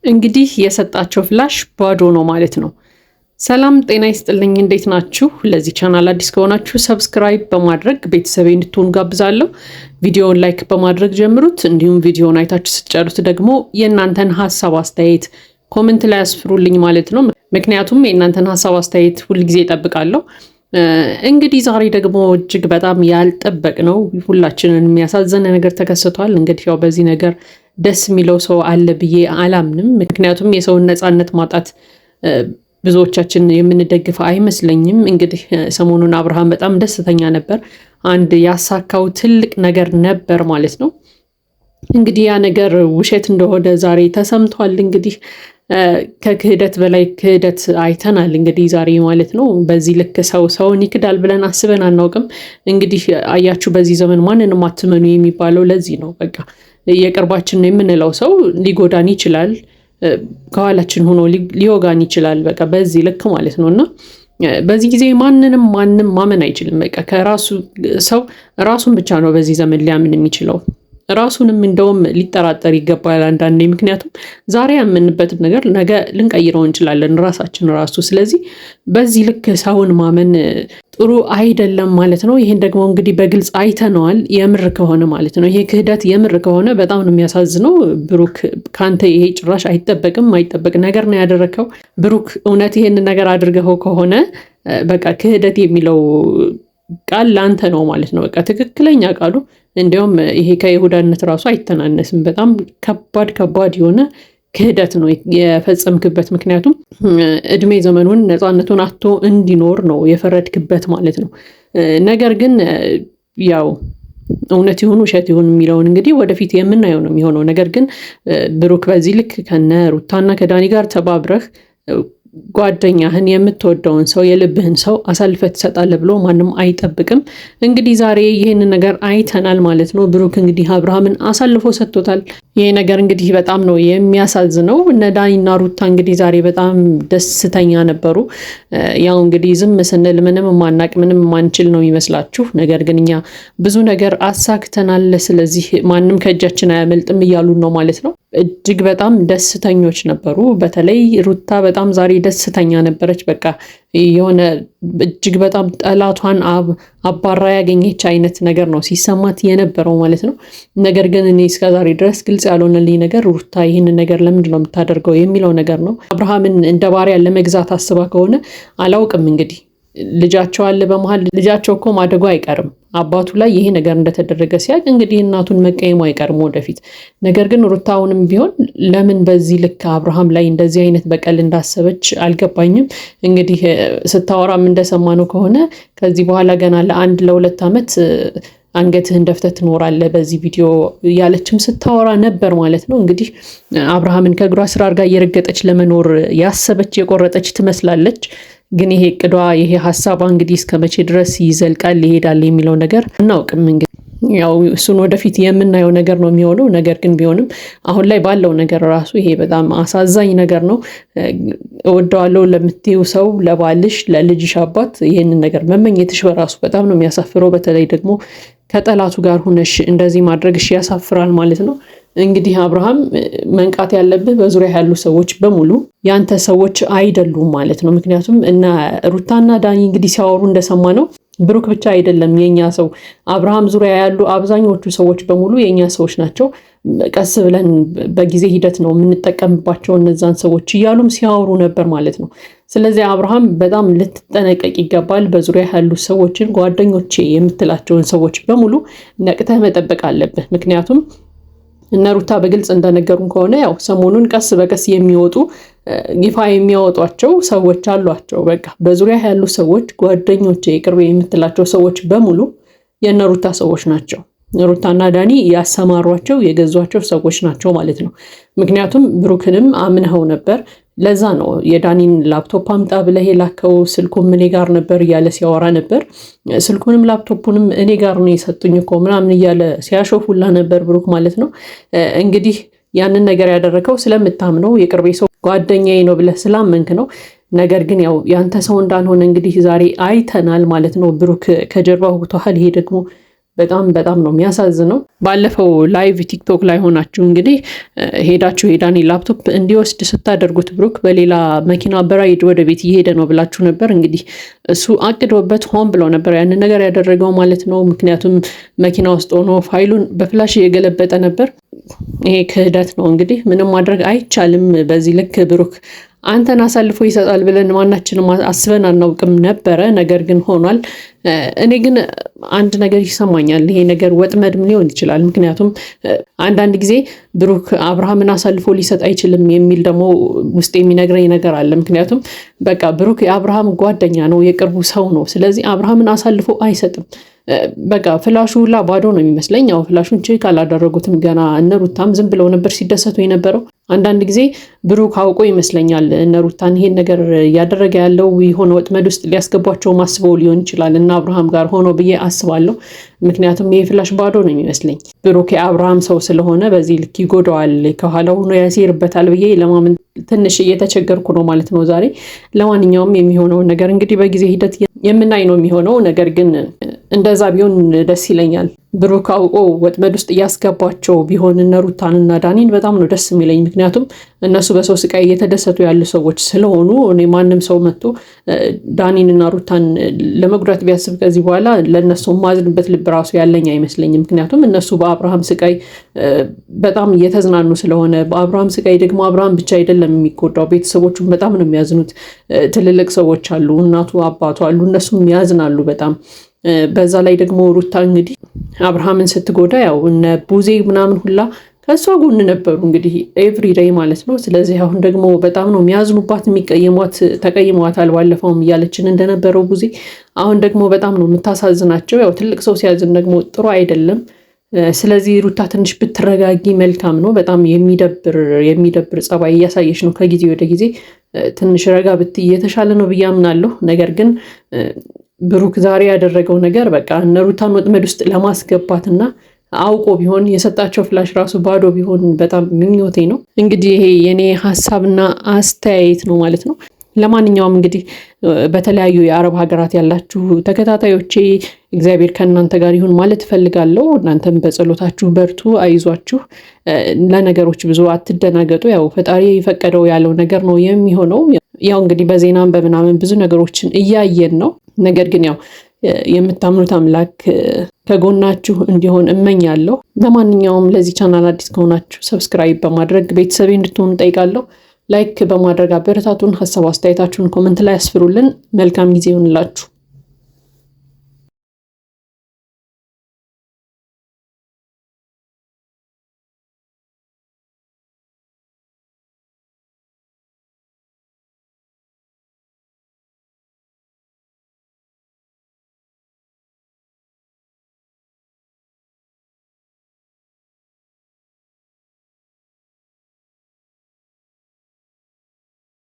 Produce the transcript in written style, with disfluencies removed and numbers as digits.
እንግዲህ የሰጣቸው ፍላሽ ባዶ ነው ማለት ነው። ሰላም ጤና ይስጥልኝ፣ እንዴት ናችሁ? ለዚህ ቻናል አዲስ ከሆናችሁ ሰብስክራይብ በማድረግ ቤተሰቤ እንድትሆኑ ጋብዛለሁ። ቪዲዮውን ላይክ በማድረግ ጀምሩት። እንዲሁም ቪዲዮውን አይታችሁ ስትጨርሱ ደግሞ የእናንተን ሀሳብ አስተያየት ኮሜንት ላይ አስፍሩልኝ ማለት ነው። ምክንያቱም የእናንተን ሀሳብ አስተያየት ሁልጊዜ እጠብቃለሁ። እንግዲህ ዛሬ ደግሞ እጅግ በጣም ያልጠበቅነው ሁላችንን የሚያሳዝን ነገር ተከስቷል። እንግዲህ ያው በዚህ ነገር ደስ የሚለው ሰው አለ ብዬ አላምንም። ምክንያቱም የሰውን ነፃነት ማጣት ብዙዎቻችን የምንደግፍ አይመስለኝም። እንግዲህ ሰሞኑን አብርሃም በጣም ደስተኛ ነበር። አንድ ያሳካው ትልቅ ነገር ነበር ማለት ነው። እንግዲህ ያ ነገር ውሸት እንደሆነ ዛሬ ተሰምቷል። እንግዲህ ከክህደት በላይ ክህደት አይተናል እንግዲህ ዛሬ ማለት ነው። በዚህ ልክ ሰውን ይክዳል ብለን አስበን አናውቅም። እንግዲህ አያችሁ፣ በዚህ ዘመን ማንንም አትመኑ የሚባለው ለዚህ ነው። በቃ የቅርባችን ነው የምንለው ሰው ሊጎዳን ይችላል፣ ከኋላችን ሆኖ ሊወጋን ይችላል። በቃ በዚህ ልክ ማለት ነው። እና በዚህ ጊዜ ማንም ማመን አይችልም። በቃ ከራሱ ሰው ራሱን ብቻ ነው በዚህ ዘመን ሊያምን የሚችለው። ራሱንም እንደውም ሊጠራጠር ይገባል አንዳንዴ። ምክንያቱም ዛሬ ያምንበትን ነገር ነገ ልንቀይረው እንችላለን ራሳችን ራሱ። ስለዚህ በዚህ ልክ ሰውን ማመን ጥሩ አይደለም ማለት ነው። ይሄን ደግሞ እንግዲህ በግልጽ አይተነዋል። የምር ከሆነ ማለት ነው፣ ይሄ ክህደት የምር ከሆነ በጣም ነው የሚያሳዝነው። ብሩክ ካንተ ይሄ ጭራሽ አይጠበቅም፣ አይጠበቅ ነገር ነው ያደረከው። ብሩክ እውነት ይሄንን ነገር አድርገው ከሆነ በቃ ክህደት የሚለው ቃል ላንተ ነው ማለት ነው። በቃ ትክክለኛ ቃሉ። እንዲያውም ይሄ ከይሁዳነት ራሱ አይተናነስም። በጣም ከባድ የሆነ ክህደት ነው የፈጸምክበት። ምክንያቱም እድሜ ዘመኑን ነፃነቱን አጥቶ እንዲኖር ነው የፈረድክበት ማለት ነው። ነገር ግን ያው እውነት ይሁን ውሸት ይሁን የሚለውን እንግዲህ ወደፊት የምናየው ነው የሚሆነው። ነገር ግን ብሩክ በዚህ ልክ ከነ ሩታና ከዳኒ ጋር ተባብረህ ጓደኛህን የምትወደውን ሰው የልብህን ሰው አሳልፈህ ትሰጣለህ ብሎ ማንም አይጠብቅም። እንግዲህ ዛሬ ይህንን ነገር አይተናል ማለት ነው። ብሩክ እንግዲህ አብርሃምን አሳልፎ ሰጥቶታል። ይሄ ነገር እንግዲህ በጣም ነው የሚያሳዝነው። እነ ዳኒና ሩታ እንግዲህ ዛሬ በጣም ደስተኛ ነበሩ። ያው እንግዲህ ዝም ስንል ምንም ማናቅ ምንም ማንችል ነው የሚመስላችሁ። ነገር ግን እኛ ብዙ ነገር አሳክተናል። ስለዚህ ማንም ከእጃችን አያመልጥም እያሉን ነው ማለት ነው። እጅግ በጣም ደስተኞች ነበሩ። በተለይ ሩታ በጣም ዛሬ ደስተኛ ነበረች። በቃ የሆነ እጅግ በጣም ጠላቷን አባራ ያገኘች አይነት ነገር ነው ሲሰማት የነበረው ማለት ነው። ነገር ግን እኔ እስከዛሬ ድረስ ግልጽ ያልሆነልኝ ነገር ሩታ ይህንን ነገር ለምንድን ነው የምታደርገው የሚለው ነገር ነው። አብርሃምን እንደ ባሪያ ለመግዛት አስባ ከሆነ አላውቅም። እንግዲህ ልጃቸው አለ በመሀል። ልጃቸው እኮ ማደጉ አይቀርም። አባቱ ላይ ይሄ ነገር እንደተደረገ ሲያቅ እንግዲህ እናቱን መቀየሙ አይቀርም ወደፊት። ነገር ግን ሩታውንም ቢሆን ለምን በዚህ ልክ አብርሃም ላይ እንደዚህ አይነት በቀል እንዳሰበች አልገባኝም። እንግዲህ ስታወራም እንደሰማነው ከሆነ ከዚህ በኋላ ገና ለ1-2 ዓመት አንገትህን ደፍተህ ትኖራለህ በዚህ ቪዲዮ ያለችም ስታወራ ነበር ማለት ነው። እንግዲህ አብርሃምን ከእግሯ ስር አድርጋ እየረገጠች ለመኖር ያሰበች የቆረጠች ትመስላለች። ግን ይሄ እቅዷ ይሄ ሀሳቧ እንግዲህ እስከ መቼ ድረስ ይዘልቃል ይሄዳል የሚለው ነገር አናውቅም። እንግዲህ ያው እሱን ወደፊት የምናየው ነገር ነው የሚሆነው። ነገር ግን ቢሆንም አሁን ላይ ባለው ነገር ራሱ ይሄ በጣም አሳዛኝ ነገር ነው። እወደዋለሁ ለምትይው ሰው፣ ለባልሽ፣ ለልጅሽ አባት ይሄንን ነገር መመኘትሽ በራሱ በጣም ነው የሚያሳፍረው። በተለይ ደግሞ ከጠላቱ ጋር ሁነሽ እንደዚህ ማድረግሽ ያሳፍራል ማለት ነው። እንግዲህ አብርሃም መንቃት ያለብህ በዙሪያ ያሉ ሰዎች በሙሉ ያንተ ሰዎች አይደሉም ማለት ነው። ምክንያቱም እና ሩታና ዳኒ እንግዲህ ሲያወሩ እንደሰማ ነው ብሩክ ብቻ አይደለም የኛ ሰው፣ አብርሃም ዙሪያ ያሉ አብዛኞቹ ሰዎች በሙሉ የኛ ሰዎች ናቸው። ቀስ ብለን በጊዜ ሂደት ነው የምንጠቀምባቸው እነዛን ሰዎች እያሉም ሲያወሩ ነበር ማለት ነው። ስለዚህ አብርሃም በጣም ልትጠነቀቅ ይገባል። በዙሪያ ያሉ ሰዎችን ጓደኞቼ የምትላቸውን ሰዎች በሙሉ ነቅተህ መጠበቅ አለብህ። ምክንያቱም እነ ሩታ በግልጽ እንደነገሩን ከሆነ ያው ሰሞኑን ቀስ በቀስ የሚወጡ ይፋ የሚያወጧቸው ሰዎች አሏቸው። በቃ በዙሪያ ያሉ ሰዎች ጓደኞቼ፣ ቅርቤ የምትላቸው ሰዎች በሙሉ የእነ ሩታ ሰዎች ናቸው። ሩታና ዳኒ ያሰማሯቸው የገዟቸው ሰዎች ናቸው ማለት ነው። ምክንያቱም ብሩክንም አምነኸው ነበር። ለዛ ነው የዳኒን ላፕቶፕ አምጣ ብለህ የላከው። ስልኩም እኔ ጋር ነበር እያለ ሲያወራ ነበር። ስልኩንም ላፕቶፑንም እኔ ጋር ነው የሰጡኝ እኮ ምናምን እያለ ሲያሾፉላ ነበር ብሩክ ማለት ነው። እንግዲህ ያንን ነገር ያደረገው ስለምታምነው የቅርቤ ሰው ጓደኛዬ ነው ብለህ ስላመንክ ነው። ነገር ግን ያው ያንተ ሰው እንዳልሆነ እንግዲህ ዛሬ አይተናል ማለት ነው። ብሩክ ከጀርባ ወግቷል። ይሄ ደግሞ በጣም ነው የሚያሳዝነው። ባለፈው ላይቭ ቲክቶክ ላይ ሆናችሁ እንግዲህ ሄዳችሁ የዳኒ ላፕቶፕ እንዲወስድ ስታደርጉት ብሩክ በሌላ መኪና በራይድ ወደ ቤት እየሄደ ነው ብላችሁ ነበር። እንግዲህ እሱ አቅዶበት ሆን ብሎ ነበር ያንን ነገር ያደረገው ማለት ነው። ምክንያቱም መኪና ውስጥ ሆኖ ፋይሉን በፍላሽ እየገለበጠ ነበር። ይሄ ክህደት ነው። እንግዲህ ምንም ማድረግ አይቻልም። በዚህ ልክ ብሩክ አንተን አሳልፎ ይሰጣል ብለን ማናችንም አስበን አናውቅም ነበረ። ነገር ግን ሆኗል። እኔ ግን አንድ ነገር ይሰማኛል። ይሄ ነገር ወጥመድም ሊሆን ይችላል። ምክንያቱም አንዳንድ ጊዜ ብሩክ አብርሃምን አሳልፎ ሊሰጥ አይችልም የሚል ደግሞ ውስጥ የሚነግረኝ ነገር አለ። ምክንያቱም በቃ ብሩክ የአብርሃም ጓደኛ ነው፣ የቅርቡ ሰው ነው። ስለዚህ አብርሃምን አሳልፎ አይሰጥም። በቃ ፍላሹ ሁላ ባዶ ነው የሚመስለኝ። ያው ፍላሹን ቼክ አላደረጉትም ገና። እነ ሩታም ዝም ብለው ነበር ሲደሰቱ የነበረው። አንዳንድ ጊዜ ብሩክ አውቆ ይመስለኛል እነ ሩታን ይሄን ነገር እያደረገ ያለው የሆነ ወጥመድ ውስጥ ሊያስገቧቸው ማስበው ሊሆን ይችላል እና አብርሃም ጋር ሆኖ ብዬ አስባለሁ። ምክንያቱም ይሄ ፍላሽ ባዶ ነው የሚመስለኝ። ብሩክ የአብርሃም ሰው ስለሆነ በዚህ ልክ ይጎዳዋል፣ ከኋላው ሆኖ ያሴርበታል ብዬ ለማመን ትንሽ እየተቸገርኩ ነው ማለት ነው ዛሬ። ለማንኛውም የሚሆነውን ነገር እንግዲህ በጊዜ ሂደት የምናይ ነው የሚሆነው። ነገር ግን እንደዛ ቢሆን ደስ ይለኛል። ብሩክ አውቆ ወጥመድ ውስጥ እያስገባቸው ቢሆን እነ ሩታንና ዳኒን በጣም ነው ደስ የሚለኝ። ምክንያቱም እነሱ በሰው ስቃይ እየተደሰቱ ያሉ ሰዎች ስለሆኑ እኔ ማንም ሰው መጥቶ ዳኒንና ሩታን ለመጉዳት ቢያስብ ከዚህ በኋላ ለእነሱ ማዝንበት ልብ ራሱ ያለኝ አይመስለኝም። ምክንያቱም እነሱ በአብርሃም ስቃይ በጣም እየተዝናኑ ስለሆነ፣ በአብርሃም ስቃይ ደግሞ አብርሃም ብቻ አይደለም የሚጎዳው፣ ቤተሰቦቹም በጣም ነው የሚያዝኑት። ትልልቅ ሰዎች አሉ፣ እናቱ አባቱ አሉ፣ እነሱም ያዝናሉ በጣም። በዛ ላይ ደግሞ ሩታ እንግዲህ አብርሃምን ስትጎዳ ያው እነ ቡዜ ምናምን ሁላ ከእሷ ጎን ነበሩ እንግዲህ ኤቭሪዴይ ማለት ነው። ስለዚህ አሁን ደግሞ በጣም ነው የሚያዝኑባት፣ የሚቀየሟት፣ ተቀይመዋታል ባለፈውም እያለችን እንደነበረው ቡዜ። አሁን ደግሞ በጣም ነው የምታሳዝናቸው። ያው ትልቅ ሰው ሲያዝን ደግሞ ጥሩ አይደለም። ስለዚህ ሩታ ትንሽ ብትረጋጊ መልካም ነው። በጣም የሚደብር ጸባይ እያሳየች ነው ከጊዜ ወደ ጊዜ። ትንሽ ረጋ ብትይ የተሻለ ነው ብዬ አምናለሁ። ነገር ግን ብሩክ ዛሬ ያደረገው ነገር በቃ እነ ሩታን ወጥመድ ውስጥ ለማስገባትና አውቆ ቢሆን የሰጣቸው ፍላሽ ራሱ ባዶ ቢሆን በጣም ምኞቴ ነው። እንግዲህ ይሄ የኔ ሀሳብና አስተያየት ነው ማለት ነው። ለማንኛውም እንግዲህ በተለያዩ የአረብ ሀገራት ያላችሁ ተከታታዮቼ እግዚአብሔር ከእናንተ ጋር ይሁን ማለት እፈልጋለሁ። እናንተም በጸሎታችሁ በርቱ፣ አይዟችሁ። ለነገሮች ብዙ አትደናገጡ። ያው ፈጣሪ የፈቀደው ያለው ነገር ነው የሚሆነው። ያው እንግዲህ በዜናም በምናምን ብዙ ነገሮችን እያየን ነው። ነገር ግን ያው የምታምኑት አምላክ ከጎናችሁ እንዲሆን እመኛለሁ። ለማንኛውም ለዚህ ቻናል አዲስ ከሆናችሁ ሰብስክራይብ በማድረግ ቤተሰቤ እንድትሆኑ ጠይቃለሁ። ላይክ በማድረግ አበረታቱን። ሀሳብ አስተያየታችሁን ኮመንት ላይ ያስፍሩልን። መልካም ጊዜ ይሁንላችሁ።